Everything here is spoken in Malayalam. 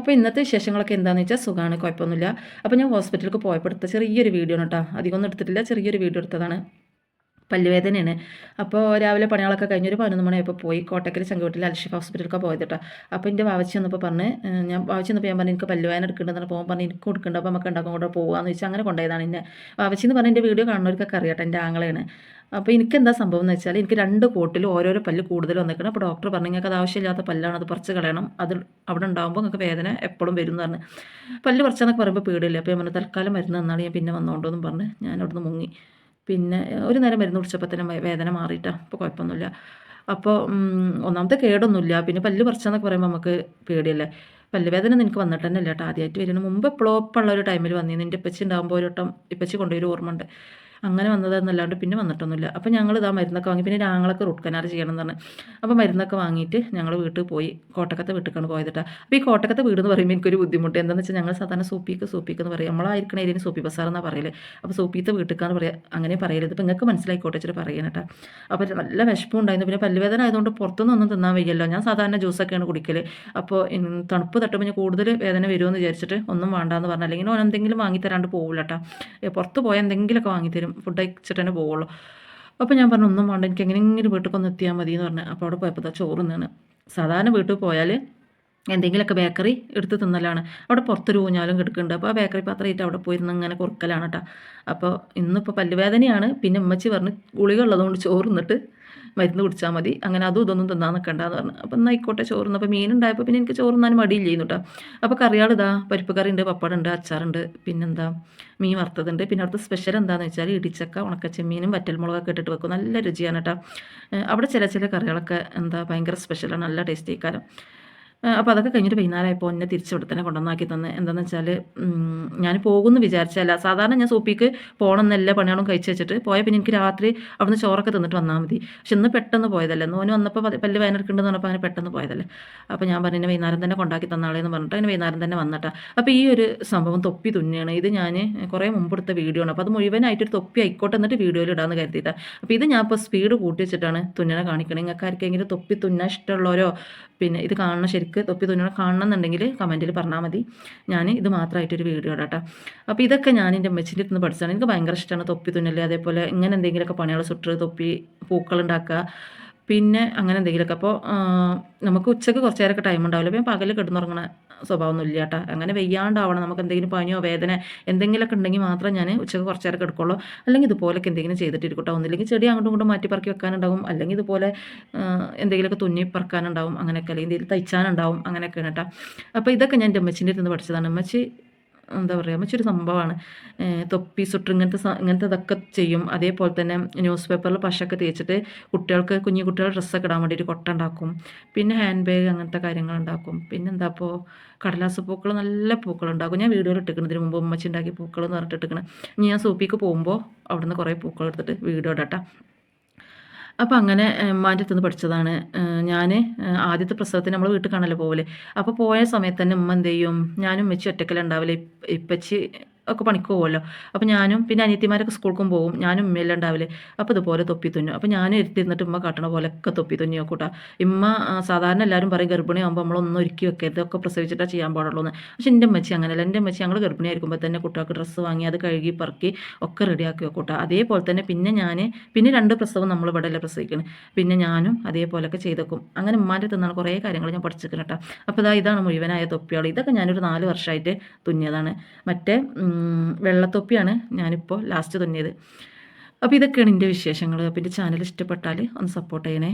അപ്പോൾ ഇന്നത്തെ വിശേഷങ്ങളൊക്കെ എന്താണെന്ന് വെച്ചാൽ സുഖമാണ്, കുഴപ്പമൊന്നുമില്ല. അപ്പോൾ ഞാൻ ഹോസ്പിറ്റലിലേക്ക് പോയപ്പോൾ എടുത്ത ചെറിയൊരു വീഡിയോ ആണ് കേട്ടോ, അധികമൊന്നും എടുത്തിട്ടില്ല, ചെറിയൊരു വീഡിയോ എടുത്തതാണ്. പല്ലുവേദനയാണ്. അപ്പോൾ രാവിലെ പണികളൊക്കെ കഴിഞ്ഞ് ഒരു 11 മണിയായപ്പോൾ പോയി കോട്ടക്കൽ ചെങ്കോട്ടിൽ അൽഷിഫ ഹോസ്പിറ്റലിലേക്ക് പോയത് കേട്ടോ. അപ്പോൾ എൻ്റെ വാവച്ചി വന്നപ്പോൾ പറഞ്ഞ് ഞാൻ വാവച്ചി വന്നപ്പോൾ ഞാൻ പറഞ്ഞു എനിക്ക് പല്ലുവേദന എടുക്കുന്നുണ്ടെന്ന് പോകുമ്പോൾ പറഞ്ഞു എനിക്ക് കൊടുക്കുന്നുണ്ട്, അപ്പോൾ നമുക്ക് ഉണ്ടാക്കും കൂടെ പോകാമെന്ന് വെച്ചാൽ അങ്ങനെ കൊണ്ടുപോയതാണ്. എന്നെ വാവച്ചി എന്ന് പറഞ്ഞ് എൻ്റെ വീഡിയോ കാണുന്നവർക്കൊക്കെ അറിയാട്ടോ, എൻ്റെ ആങ്ങളെയാണ്. അപ്പോൾ എനിക്ക് എന്താ സംഭവം എന്ന് വെച്ചാൽ എനിക്ക് 2 കോട്ടിലും ഓരോരോ പല്ല് കൂടുതൽ വന്നിരിക്കണം. അപ്പോൾ ഡോക്ടർ പറഞ്ഞു നിങ്ങൾക്ക് അത് ആവശ്യമില്ലാത്ത പല്ലാണ്, അത് പറിച്ച് കളയണം, അത് അവിടെ ഉണ്ടാകുമ്പോൾ നിങ്ങൾക്ക് വേദന എപ്പോഴും വരും എന്ന് പറഞ്ഞ്. പല്ല് പറിച്ചെന്നൊക്കെ പറയുമ്പോൾ പേടിയില്ല. അപ്പോൾ ഞാൻ പറഞ്ഞു തൽക്കാലം മരുന്ന് തന്നാണ്, ഞാൻ പിന്നെ വന്നോണ്ടെന്നും പറഞ്ഞ് ഞാൻ അവിടുന്ന് മുങ്ങി. പിന്നെ ഒരു നേരം മരുന്ന് കുടിച്ചപ്പോൾ തന്നെ വേദന മാറിയിട്ടാണ്, അപ്പോൾ കുഴപ്പമൊന്നുമില്ല. അപ്പോൾ ഒന്നാമത്തെ കേടൊന്നുമില്ല. പിന്നെ പല്ല് പറിച്ചെന്നൊക്കെ പറയുമ്പോൾ നമുക്ക് പേടിയല്ലേ. പല്ല് വേദന എനിക്ക് വന്നിട്ട് തന്നെ ഇല്ല കേട്ടോ, ആദ്യമായിട്ട് വരുന്നു. മുമ്പ് എപ്പോഴോ ഉള്ള ഒരു ടൈമിൽ വന്നിരുന്നു, എൻ്റെ ഇപ്പച്ചി ഉണ്ടാകുമ്പോൾ ഒരു വട്ടം ഇപ്പച്ചി കൊണ്ടുപോയി ഓർമ്മ ഉണ്ട്. അങ്ങനെ വന്നതെന്നല്ലാണ്ട് പിന്നെ വന്നിട്ടൊന്നുമില്ല. അപ്പോൾ ഞങ്ങൾ ഇതാ മരുന്നൊക്കെ വാങ്ങി. പിന്നെ ഞങ്ങളൊക്കെ റൂട്ട് കനാൽ ചെയ്യണം എന്ന് പറഞ്ഞു. അപ്പോൾ മരുന്നൊക്കെ വാങ്ങിയിട്ട് ഞങ്ങൾ വീട്ടിൽ പോയി, കോട്ടക്കത്തെ വീട്ടിലേക്കാണ് പോയത് കേട്ടോ. അപ്പോൾ ഈ കോട്ടക്കത്തെ വീട് എന്ന് പറയുമ്പോൾ എനിക്കൊരു ബുദ്ധിമുട്ട് എന്താണെന്ന് വെച്ചാൽ ഞങ്ങൾ സാധാരണ സൂപ്പിക്ക് എന്ന് പറയും, നമ്മളായിരിക്കണ ഏരിയയിൽ സൂപ്പി ബസാർ എന്നാണ് പറയല്. അപ്പോൾ സൂപ്പിത്തെ വീട്ടിലേക്കാണ് പറയുക, അങ്ങനെ പറയരുത്. ഇപ്പോൾ നിങ്ങൾക്ക് മനസ്സിലായിക്കോട്ടെ വെച്ചിട്ട് പറയുന്നത് കേട്ടോ. അപ്പോൾ നല്ല വിശപ്പും ഉണ്ടായിരുന്നു. പിന്നെ പല്ലുവേദന ആയതുകൊണ്ട് പുറത്തുനിന്നൊന്നും തിന്നാൻ വയ്യല്ലോ. ഞാൻ സാധാരണ ജ്യൂസൊക്കെയാണ് കുടിക്കൽ. അപ്പോൾ തണുപ്പ് തട്ടുമ്പോൾ ഞാൻ കൂടുതൽ വേദന വരുമെന്ന് വിചാരിച്ചിട്ട് ഒന്നും വേണ്ടാന്ന് പറഞ്ഞു, അല്ലെങ്കിൽ ഓൻ എന്തെങ്കിലും വാങ്ങിത്തരാണ്ട് പോകില്ല കേട്ടോ. പുറത്ത് പോയാൽ എന്തെങ്കിലുമൊക്കെ വാങ്ങിത്തരും, ഫുഡ് കഴിച്ചിട്ട് തന്നെ പോവുള്ളൂ. അപ്പോൾ ഞാൻ പറഞ്ഞു ഒന്നും വേണ്ട, എനിക്ക് എങ്ങനെയെങ്കിലും വീട്ടിലേക്കൊന്ന് എത്തിയാൽ മതി എന്ന് പറഞ്ഞു. അപ്പോൾ അവിടെ പോയപ്പോൾ ചോറ് തിന്നാണ്. സാധാരണ വീട്ടിൽ പോയാൽ എന്തെങ്കിലുമൊക്കെ ബേക്കറി എടുത്ത് തിന്നലാണ്. അവിടെ പുറത്തൊരു ഊഞ്ഞാലും കിടക്കുന്നുണ്ട്. അപ്പോൾ ആ ബേക്കറി പാത്രമായിട്ട് അവിടെ പോയിരുന്ന് ഇങ്ങനെ കുറുക്കലാണ് കേട്ടോ. അപ്പോൾ ഇന്നിപ്പോൾ പല്ലുവേദനയാണ്. പിന്നെ ഉമ്മച്ചി പറഞ്ഞ് ഗുളിക ഉള്ളതുകൊണ്ട് ചോറ് തിന്നിട്ട് മരുന്ന് കുടിച്ചാൽ മതി, അങ്ങനെ അതും ഇതൊന്നും തിന്നാൻ നിൽക്കണ്ടെന്ന് പറഞ്ഞു. അപ്പോൾ എന്നാൽ ആയിക്കോട്ടെ ചോറുന്ന്. അപ്പോൾ മീനുണ്ടായപ്പോൾ പിന്നെ എനിക്ക് ചോറ് തിന്നാൻ മടിയില്ലായിരുന്നു കേട്ടോ. അപ്പോൾ കറികൾ ഇതാ പരിപ്പ് കറി ഉണ്ട്, പപ്പടമുണ്ട്, അച്ചാറുണ്ട്, പിന്നെന്താ മീൻ വറുത്തതുണ്ട്. പിന്നെ അവിടുത്തെ സ്പെഷ്യൽ എന്താണെന്ന് വെച്ചാൽ ഇടിച്ചക്ക ഉണക്കച്ചെമ്മീനും വറ്റൽമുളകൊക്കെ ഇട്ടിട്ട് വെക്കും, നല്ല രുചിയാണ് കേട്ടോ. അവിടെ ചില കറികളൊക്കെ എന്താ ഭയങ്കര സ്പെഷ്യലാണ്, നല്ല ടേസ്റ്റ് ആയിക്കാരം. അപ്പോൾ അതൊക്കെ കഴിഞ്ഞിട്ട് വൈകുന്നേരമായപ്പോൾ എന്നെ തിരിച്ച് ഇവിടെ തന്നെ കൊണ്ടുവന്നാക്കി തന്നെ. എന്താണെന്ന് വെച്ചാൽ ഞാൻ പോകുമെന്ന് വിചാരിച്ചല്ല, സാധാരണ ഞാൻ സൂപ്പിക്ക് പോകണം എന്നല്ല പണിയാളും കഴിച്ച് വെച്ചിട്ട് പോയാൽ പിന്നെ എനിക്ക് രാത്രി അവിടുന്ന് ചോറൊക്കെ തിന്നിട്ട് വന്നാൽ മതി. പക്ഷെ ഇന്ന് പെട്ടെന്ന് പോയതല്ലേ, ഓന് വന്നപ്പോൾ പല്ല് വേദനക്കുണ്ടെന്ന് പറഞ്ഞപ്പോൾ അങ്ങനെ പെട്ടെന്ന് പോയതല്ലേ. അപ്പോൾ ഞാൻ പറഞ്ഞു വൈകുന്നേരം തന്നെ കൊണ്ടാക്കി തന്നാളേന്ന് പറഞ്ഞിട്ട് അതിന് വൈകുന്നേരം തന്നെ വന്നിട്ടാ. അപ്പോൾ ഈ ഒരു സംഭവം തൊപ്പി തുന്നിയാണ്. ഇത് ഞാൻ കുറേ മുമ്പ് എടുത്ത വീഡിയോ ആണ്. അപ്പോൾ അത് മുഴുവനായിട്ടൊരു തൊപ്പി ആയിക്കോട്ടെ എന്നിട്ട് വീഡിയോയിൽ ഇടാമെന്ന് കരുതിയിട്ടാണ്. അപ്പോൾ ഇത് ഞാൻ ഇപ്പോൾ സ്പീഡ് കൂട്ടി വെച്ചിട്ടാണ് തുന്നനെ കാണിക്കണത്. നിങ്ങൾക്ക് ആർക്കെങ്കിലും തൊപ്പി തുന്നാൻ ഇഷ്ടമുള്ളവരോ പിന്നെ ഇത് കാണണം, ശരിക്ക് തൊപ്പി തുന്നണം കാണണം എന്നുണ്ടെങ്കിൽ കമൻറ്റിൽ പറഞ്ഞാൽ മതി. ഞാൻ ഇത് മാത്രമായിട്ടൊരു വീഡിയോ ഇടാട്ടോ. അപ്പോൾ ഇതൊക്കെ ഞാൻ എൻ്റെ അമ്മച്ചിൻ്റെ അടുത്ത് നിന്ന് പഠിച്ചതാണ്. എനിക്ക് ഭയങ്കര ഇഷ്ടമാണ് തൊപ്പി തുന്നൽ, അതേപോലെ ഇങ്ങനെ എന്തെങ്കിലുമൊക്കെ പണികൾ സുട്ട് തൊപ്പി പൂക്കളുണ്ടാക്കുക, പിന്നെ അങ്ങനെ എന്തെങ്കിലുമൊക്കെ. അപ്പോൾ നമുക്ക് ഉച്ചയ്ക്ക് കുറച്ച് നേരമൊക്കെ ടൈം ഉണ്ടാവില്ല. അപ്പോൾ ഞാൻ പകൽ കിടന്നുറങ്ങണ സ്വഭാവമൊന്നും ഇല്ല കേട്ടോ. അങ്ങനെ വെയ്യാണ്ടാവണം, നമുക്ക് എന്തെങ്കിലും പനിയോ വേദന എന്തെങ്കിലുമൊക്കെ ഉണ്ടെങ്കിൽ മാത്രം ഞാൻ ഉച്ചയ്ക്ക് കുറച്ച് നേരം എടുക്കുള്ളൂ. അല്ലെങ്കിൽ ഇതുപോലൊക്കെ എന്തെങ്കിലും ചെയ്തിട്ടിരിക്കട്ടോ. ഒന്നില്ലെങ്കിൽ ചെടി അങ്ങോട്ടും ഇങ്ങോട്ടും മാറ്റി പറക്കി വെക്കാനുണ്ടാവും, അല്ലെങ്കിൽ ഇതുപോലെ എന്തെങ്കിലുമൊക്കെ തുന്നി പറക്കാനുണ്ടാവും, അങ്ങനെയൊക്കെ, അല്ലെങ്കിൽ എന്തെങ്കിലും തയ്ച്ചാനുണ്ടാവും, അങ്ങനെയൊക്കെയാണ് കേട്ടോ. അപ്പോൾ ഇതൊക്കെ ഞാൻ എൻ്റെ അമ്മച്ചിൻ്റെ അടുത്ത് നിന്ന് പഠിച്ചതാണ്. അമ്മച്ചി എന്താ പറയുക, മറ്റൊരു സംഭവമാണ്. തൊപ്പി സുട്ട് ഇങ്ങനത്തെ ഇതൊക്കെ ചെയ്യും. അതേപോലെ തന്നെ ന്യൂസ് പേപ്പറിൽ പശയൊക്കെ തേച്ചിട്ട് കുട്ടികൾക്ക് കുഞ്ഞു കുട്ടികളുടെ ഡ്രസ്സൊക്കെ ഇടാൻ വേണ്ടിയിട്ട് കൊട്ട ഉണ്ടാക്കും. പിന്നെ ഹാൻഡ് ബാഗ് അങ്ങനത്തെ കാര്യങ്ങൾ ഉണ്ടാക്കും. പിന്നെ എന്താ ഇപ്പോൾ കടലാസ് പൂക്കൾ, നല്ല പൂക്കൾ ഉണ്ടാക്കും. ഞാൻ വീഡിയോയിൽ ഇട്ടിരിക്കണം, ഇതിന് മുമ്പ് ഉമ്മച്ചി ഉണ്ടാക്കിയ പൂക്കൾ എന്ന് പറഞ്ഞിട്ട് ഇട്ടിരിക്കണം. ഇനി ഞാൻ സൂപ്പിക്ക് പോകുമ്പോൾ അവിടുന്ന് കുറേ പൂക്കൾ എടുത്തിട്ട് വീഡിയോ ഇടട്ടെ. അപ്പോൾ അങ്ങനെ ഉമ്മാൻ്റെ അടുത്ത് നിന്ന് പഠിച്ചതാണ്. ഞാൻ ആദ്യത്തെ പ്രസവത്തിന് നമ്മൾ വീട്ടിൽ കാണല്ലോ പോകല്. അപ്പോൾ പോയ സമയത്ത് തന്നെ ഉമ്മ എന്ത് ചെയ്യും, ഞാനും ഉമ്മച്ചി ഒറ്റക്കലുണ്ടാവില്ല, ഇപ്പച്ചി ഒക്കെ പണിക്ക് പോകുമല്ലോ. അപ്പോൾ ഞാനും പിന്നെ അനിയത്തിമാരൊക്കെ സ്കൂൾക്കും പോകും, ഞാനും ഉമ്മയെല്ലാം ഉണ്ടാവില്ലേ. അപ്പോൾ ഇതുപോലെ തൊപ്പി തുന്നും. അപ്പോൾ ഞാനും ഇരുത്തിരുന്നിട്ട് ഉമ്മ കാട്ടണ പോലെയൊക്കെ തൊപ്പി തുന്നി നോക്കൂട്ടാ. ഇമ്മ സാധാരണ എല്ലാവരും പറയും ഗർഭിണിയാകുമ്പോൾ നമ്മളൊന്നും ഒരുക്കി വെക്കരുത്, ഒക്കെ പ്രസവിച്ചിട്ടാണ് ചെയ്യാൻ പാടുള്ളൂ എന്ന്. പക്ഷേ എൻ്റെ അമ്മച്ചി അങ്ങനെയല്ല. എൻ്റെ അമ്മച്ചി ഞങ്ങൾ ഗർഭിണിയായിരിക്കുമ്പോൾ തന്നെ കുട്ടികൾക്ക് ഡ്രസ്സ് വാങ്ങി അത് കഴുകി പറക്കി ഒക്കെ റെഡിയാക്കി വെക്കൂട്ടാ. അതേപോലെ തന്നെ പിന്നെ 2 പ്രസവം നമ്മൾ ഇവിടെ അല്ലേ പ്രസവിക്കുന്നത്, പിന്നെ ഞാനും അതേപോലെയൊക്കെ ചെയ്തേക്കും. അങ്ങനെ ഉമ്മാൻ്റെ തിന്നാണ് കുറേ കാര്യങ്ങൾ ഞാൻ പഠിച്ചിരിക്കണം കേട്ടോ. അപ്പോൾ ഇതാണ് മുഴുവനായ തൊപ്പികൾ. ഇതൊക്കെ ഞാനൊരു 4 വർഷമായിട്ട് തുന്നിയതാണ്. മറ്റേ വെള്ളത്തൊപ്പിയാണ് ഞാനിപ്പോൾ ലാസ്റ്റ് തുന്നിയത്. അപ്പോൾ ഇതൊക്കെയാണ് എൻ്റെ വിശേഷങ്ങൾ. അപ്പോൾ എൻ്റെ ചാനൽ ഇഷ്ടപ്പെട്ടാൽ ഒന്ന് സപ്പോർട്ട് ചെയ്യണേ.